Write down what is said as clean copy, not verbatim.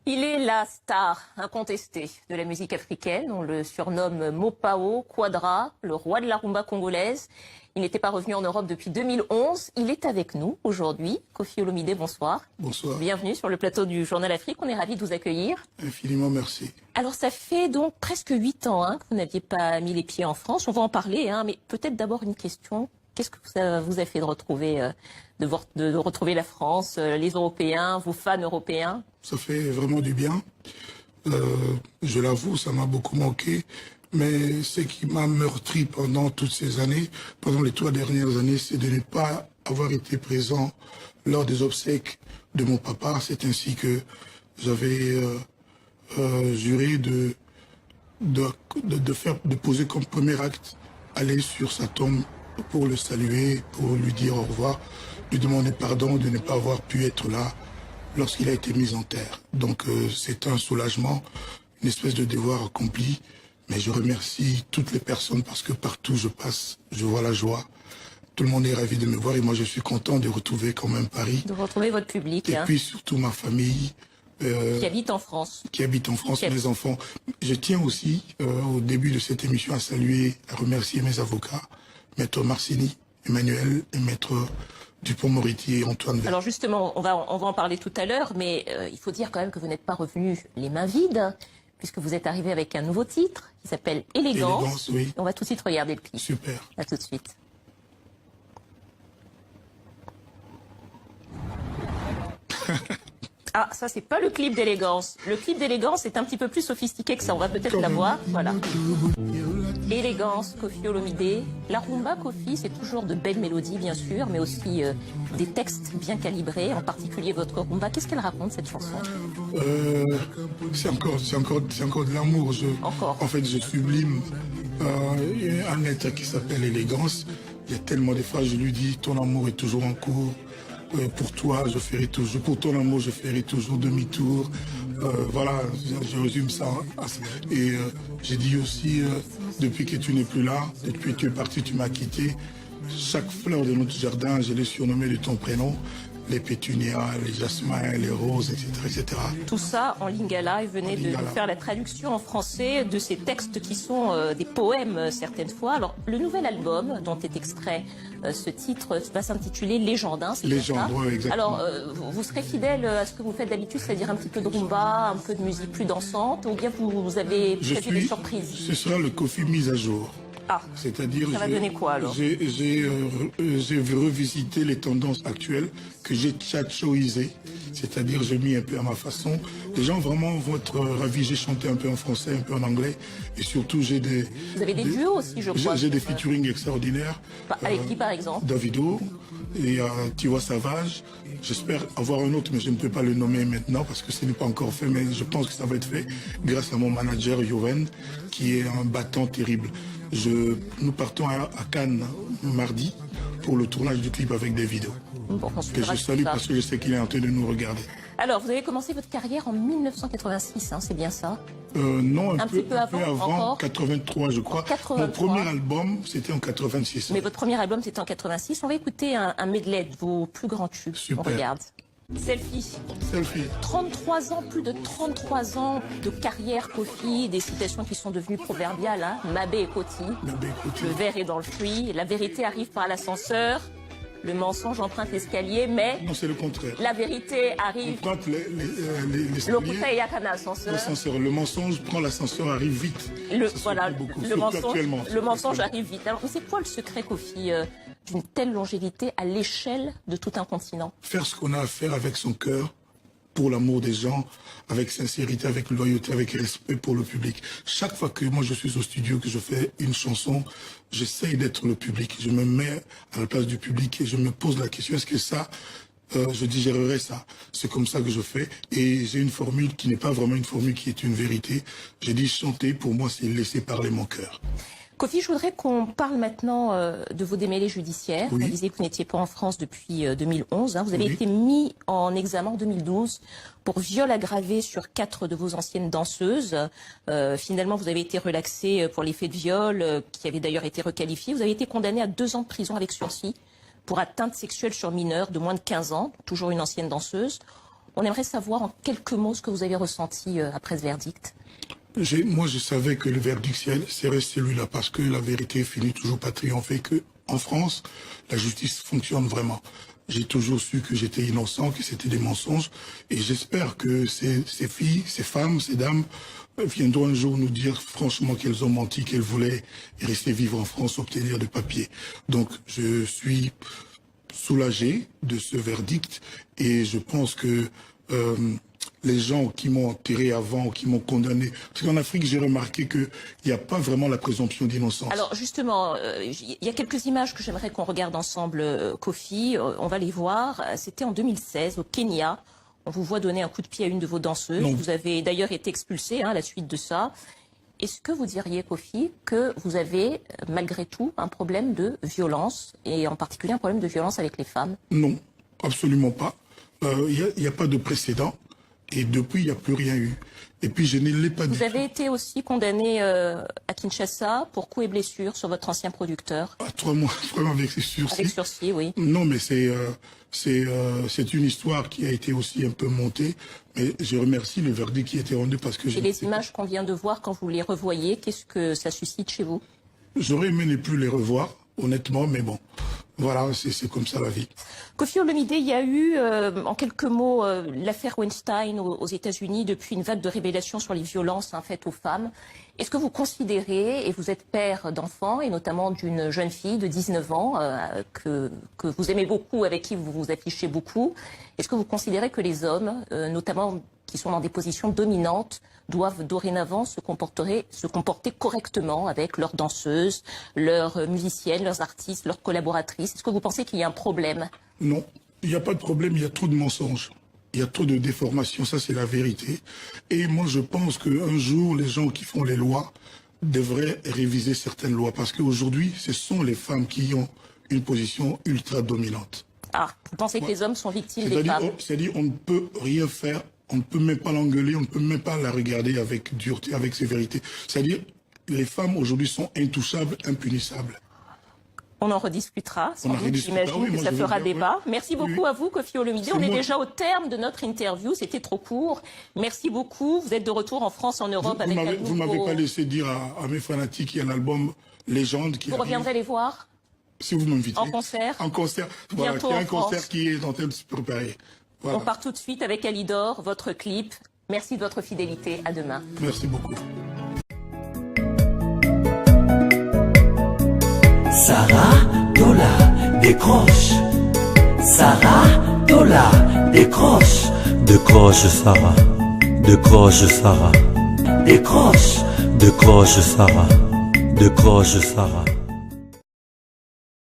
Il est la star incontestée de la musique africaine. On le surnomme Mopao Quadra, le roi de la rumba congolaise. Il n'était pas revenu en Europe depuis 2011. Il est avec nous aujourd'hui. Koffi Olomide, bonsoir. Bonsoir. Bienvenue sur le plateau du Journal Afrique. On est ravis de vous accueillir. Infiniment merci. Alors, ça fait donc presque 8 ans que vous n'aviez pas mis les pieds en France. On va en parler, mais peut-être d'abord une question. Qu'est-ce que ça vous a fait de retrouver, de retrouver la France, les Européens, vos fans européens? Ça fait vraiment du bien. Je l'avoue, ça m'a beaucoup manqué. Mais ce qui m'a meurtri pendant toutes ces années, pendant les 3 dernières années, c'est de ne pas avoir été présent lors des obsèques de mon papa. C'est ainsi que j'avais juré de poser comme premier acte, aller sur sa tombe pour le saluer, pour lui dire au revoir, lui demander pardon de ne pas avoir pu être là lorsqu'il a été mis en terre. Donc c'est un soulagement, une espèce de devoir accompli. Mais je remercie toutes les personnes parce que partout où je passe, je vois la joie. Tout le monde est ravi de me voir et moi je suis content de retrouver quand même Paris. De retrouver votre public. Et puis surtout ma famille. Qui habite en France. Qui habite en France, mes enfants. Je tiens aussi, au début de cette émission, à saluer, à remercier mes avocats, Maître Marcini, Emmanuel et Maître Dupond-Moretti et Antoine Vert. Alors justement, on va en parler tout à l'heure, mais il faut dire quand même que vous n'êtes pas revenu les mains vides, puisque vous êtes arrivé avec un nouveau titre qui s'appelle Élégance. Élégance, oui. On va tout de suite regarder le clip. Super. À tout de suite. Ah, ça, c'est pas le clip d'Élégance. Le clip d'Élégance est un petit peu plus sophistiqué que ça. On va peut-être la voir. Voilà. Élégance, Koffi Olomide. La rumba, Koffi, c'est toujours de belles mélodies, bien sûr, mais aussi des textes bien calibrés, en particulier votre rumba. Qu'est-ce qu'elle raconte, cette chanson? C'est encore de l'amour. Encore. En fait, je sublime un être qui s'appelle Élégance. Il y a tellement de fois, je lui dis, ton amour est toujours en cours. Pour toi, je ferai toujours, pour ton amour, je ferai toujours demi-tour. Voilà, je résume ça. Et j'ai dit aussi, depuis que tu n'es plus là, depuis que tu es parti, tu m'as quitté. Chaque fleur de notre jardin, je l'ai surnommée de ton prénom. Les pétunias, les jasmins, les roses, etc., etc. Tout ça en lingala, et venez de nous faire la traduction en français de ces textes qui sont des poèmes certaines fois. Alors, le nouvel album dont est extrait ce titre va s'intituler Légende. Légende, oui, exactement. Alors, vous serez fidèle à ce que vous faites d'habitude, c'est-à-dire un petit peu de rumba, un peu de musique plus dansante, ou bien vous avez prévu des surprises? Ce sera le Koffi mis à jour. Ah, c'est-à-dire, ça va donner quoi alors? J'ai revisité les tendances actuelles que j'ai tchatchoisées, c'est-à-dire j'ai mis un peu à ma façon. Les gens vraiment vont être ravis. J'ai chanté un peu en français, un peu en anglais, et surtout j'ai des. Vous avez des duos aussi, je crois. J'ai des featuring extraordinaires. Avec qui par exemple? Davido et Tiwa Savage. J'espère avoir un autre, mais je ne peux pas le nommer maintenant parce que ce n'est pas encore fait, mais je pense que ça va être fait grâce à mon manager Yoven, qui est un battant terrible. Nous partons à Cannes mardi pour le tournage du clip avec des vidéos. Bon, que je salue parce que je sais qu'il est en train de nous regarder. Alors, vous avez commencé votre carrière en 1986, c'est bien ça? Non, un peu avant 83, je crois. 83. Mon premier album, c'était en 86. Mais votre premier album, c'était en 86. On va écouter un medley de vos plus grands tubes. Super. On regarde. Selfie. Selfie. 33 ans, plus de 33 ans de carrière, Koffi, des citations qui sont devenues proverbiales, Mabé et Koti. Le verre est dans le fruit, la vérité arrive par l'ascenseur, le mensonge emprunte l'escalier, mais... Non, c'est le contraire. La vérité arrive... Emprunte l'escalier. L'ascenseur. Le mensonge prend l'ascenseur, arrive vite. Voilà, le mensonge arrive vite. Alors, c'est quoi le secret, Koffi, d'une telle longévité à l'échelle de tout un continent? Faire ce qu'on a à faire avec son cœur, pour l'amour des gens, avec sincérité, avec loyauté, avec respect pour le public. Chaque fois que moi je suis au studio, que je fais une chanson, j'essaye d'être le public. Je me mets à la place du public et je me pose la question, est-ce que ça, je digérerai ça? C'est comme ça que je fais. Et j'ai une formule qui n'est pas vraiment une formule qui est une vérité. J'ai dit chanter, pour moi, c'est laisser parler mon cœur. Koffi, je voudrais qu'on parle maintenant de vos démêlés judiciaires. Oui. Vous disiez que vous n'étiez pas en France depuis 2011. Vous avez Oui. été mis en examen en 2012 pour viol aggravé sur 4 de vos anciennes danseuses. Finalement, vous avez été relaxé pour les faits de viol, qui avaient d'ailleurs été requalifiés. Vous avez été condamné à 2 ans de prison avec sursis pour atteinte sexuelle sur mineur de moins de 15 ans, toujours une ancienne danseuse. On aimerait savoir en quelques mots ce que vous avez ressenti après ce verdict. Moi, je savais que le verdict serait celui-là, parce que la vérité finit toujours par triompher, que en France, la justice fonctionne vraiment. J'ai toujours su que j'étais innocent, que c'était des mensonges, et j'espère que ces filles, ces femmes, ces dames viendront un jour nous dire franchement qu'elles ont menti, qu'elles voulaient rester vivre en France, obtenir des papiers. Donc, je suis soulagé de ce verdict, et je pense que les gens qui m'ont enterré avant, qui m'ont condamné. Parce qu'en Afrique, j'ai remarqué qu'il n'y a pas vraiment la présomption d'innocence. Alors justement, il y a quelques images que j'aimerais qu'on regarde ensemble, Kofi. On va les voir. C'était en 2016, au Kenya. On vous voit donner un coup de pied à une de vos danseuses. Non. Vous avez d'ailleurs été expulsé à la suite de ça. Est-ce que vous diriez, Kofi, que vous avez, malgré tout, un problème de violence, et en particulier un problème de violence avec les femmes? Non, absolument pas. Il n'y a pas de précédent. Et depuis, il n'y a plus rien eu. Et puis, je ne l'ai pas dit. Vous avez été aussi condamné à Kinshasa pour coups et blessures sur votre ancien producteur. À 3 mois avec sursis. Avec sursis, oui. Non, mais c'est une histoire qui a été aussi un peu montée. Mais je remercie le verdict qui a été rendu parce que... Et les images qu'on vient de voir, quand vous les revoyez, qu'est-ce que ça suscite chez vous? J'aurais aimé ne plus les revoir, honnêtement, mais bon. Voilà, c'est comme ça la vie. Kofi Olomide, il y a eu, en quelques mots, l'affaire Weinstein aux États-Unis depuis une vague de révélations sur les violences faites aux femmes. Est-ce que vous considérez, et vous êtes père d'enfants, et notamment d'une jeune fille de 19 ans, que vous aimez beaucoup, avec qui vous vous affichez beaucoup, est-ce que vous considérez que les hommes, notamment qui sont dans des positions dominantes, doivent dorénavant se comporter correctement avec leurs danseuses, leurs musiciennes, leurs artistes, leurs collaboratrices? Est-ce que vous pensez qu'il y a un problème? Non, il n'y a pas de problème, il y a trop de mensonges. Il y a trop de déformations, ça c'est la vérité. Et moi je pense qu'un jour, les gens qui font les lois devraient réviser certaines lois. Parce qu'aujourd'hui, ce sont les femmes qui ont une position ultra dominante. Ah, vous pensez que les hommes sont victimes des femmes? C'est-à-dire on ne peut rien faire. On ne peut même pas l'engueuler, on ne peut même pas la regarder avec dureté, avec sévérité. C'est-à-dire, les femmes aujourd'hui sont intouchables, impunissables. On en rediscutera, sans doute. J'imagine que ça fera débat. Merci beaucoup à vous, Kofi Olomide. On est déjà au terme de notre interview, c'était trop court. Merci beaucoup. Vous êtes de retour en France, en Europe avec un nouveau... Vous ne m'avez pas laissé dire à mes fanatiques qu'il y a l'album Légende qui arrive. Vous reviendrez les voir? Si vous m'invitez. En concert? En concert. Voilà, il y a un concert qui est en train de se préparer. Voilà. On part tout de suite avec Alidor, votre clip. Merci de votre fidélité. À demain. Merci beaucoup. Sarah Dola décroche. Sarah Dola décroche. Décroche Sarah. Décroche Sarah. Décroche. Décroche Sarah. Décroche Sarah.